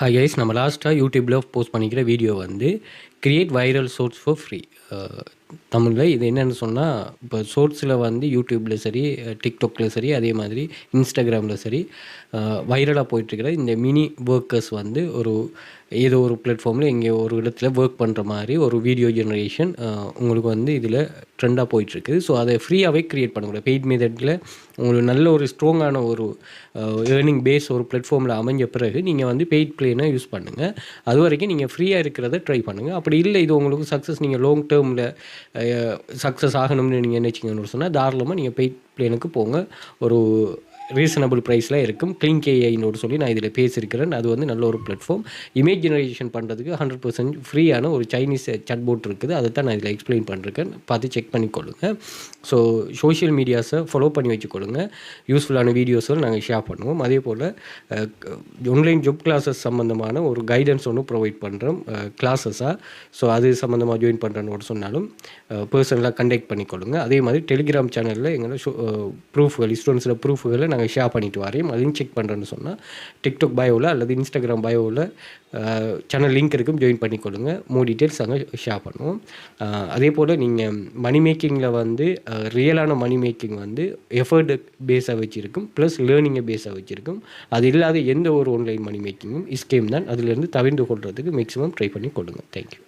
Hi guys, நம்ம லாஸ்ட்டாக யூடியூப்பில் போஸ்ட் பண்ணிக்கிற வீடியோ வந்து create viral shorts for free. தமிழில் இது என்னென்னு சொன்னால், இப்போ ஷார்ட்ஸில் வந்து யூடியூப்பில் சரி, டிக்டாக்ல சரி, அதே மாதிரி இன்ஸ்டாகிராமில் சரி வைரலாக போயிட்டுருக்கிற இந்த மினி ஒர்க்கர்ஸ் வந்து ஏதோ ஒரு பிளாட்ஃபார்மில் எங்கேயோ ஒரு இடத்துல ஒர்க் பண்ணுற மாதிரி ஒரு வீடியோ ஜெனரேஷன் உங்களுக்கு வந்து இதில் ட்ரெண்டாக போயிட்டுருக்குது. ஸோ அதை ஃப்ரீயாகவே க்ரியேட் பண்ணக்கூடாது. பெய்ட் மெத்தடில் உங்களுக்கு நல்ல ஒரு ஸ்ட்ராங்கான ஒரு ஏர்னிங் பேஸ் ஒரு பிளாட்ஃபார்மில் அமைஞ்ச பிறகு நீங்கள் வந்து பெய்ட் பிளேனை யூஸ் பண்ணுங்கள். அது வரைக்கும் நீங்கள் ஃப்ரீயாக இருக்கிறத ட்ரை பண்ணுங்கள். அப்படி இல்லை, இது உங்களுக்கு சக்ஸஸ், நீங்கள் லாங் டேர்மில் சக்ஸஸ் ஆகணும்னு நீங்கள் நினச்சிங்கன்னு சொன்னால் தாராளமாக நீங்கள் பெய்ட் பிளேனுக்கு போங்க. ஒரு ரீசனபிள் ப்ரைஸில் இருக்கும். கிளிங்க் ஏஐன்னு சொல்லி நான் இதில் பேசியிருக்கிறேன். அது வந்து நல்ல ஒரு பிளாட்ஃபார்ம். இமேஜ் ஜெனரேஷன் பண்ணுறதுக்கு 100% ஃப்ரீயான ஒரு சைனீஸ் சாட் போட் இருக்குது. அதை தான் நான் இதில் எக்ஸ்பிளைன் பண்ணிருக்கேன். பார்த்து செக் பண்ணிக்கொள்ளுங்க. ஸோ சோஷியல் மீடியாஸை ஃபாலோ பண்ணி வச்சுக்கொள்ளுங்க. யூஸ்ஃபுல்லான வீடியோஸும் நாங்கள் ஷேர் பண்ணுவோம். அதே போல் ஆன்லைன் ஜாப் கிளாஸஸ் சம்மந்தமான ஒரு கைடன்ஸ் ஒன்று ப்ரொவைட் பண்ணுறோம் கிளாஸஸாக. ஸோ அது சம்மந்தமாக ஜாயின் பண்ணுறேன்னு சொன்னாலும் பர்சனலாக கண்டெக்ட் பண்ணிக்கொள்ளுங்க. அதே மாதிரி டெலிகிராம் சேனலில் எங்களோட ப்ரூஃப்கள், ஸ்டூடெண்ட்ஸில் ப்ரூஃப்களை நாங்கள் ஷேர் பண்ணிட்டு வரையும். அதையும் செக் பண்ணுறேன்னு சொன்னால் டிக்டாக் பயோவில் அல்லது இன்ஸ்டாகிராம் பயோவில் சேனல் லிங்க் இருக்கும், ஜாயின் பண்ணிக்கொள்ளுங்க. மோர் டீட்டெயில்ஸ் அங்கே ஷேர் பண்ணுவோம். அதே போல் நீங்கள் மணி மேக்கிங்கில் வந்து ரியலான மணி மேக்கிங் வந்து எஃபர்ட் பேஸாக வச்சுருக்கும், ப்ளஸ் லேர்னிங்கை பேஸாக வச்சுருக்கும். அது இல்லாத எந்த ஒரு ஆன்லைன் மணி மேக்கிங்கும் ஸ்கேம் தான். அதிலிருந்து தவிர்த்து கொள்றதுக்கு மேக்ஸிமம் ட்ரை பண்ணி கொள்ளுங்கள். தேங்க்யூ.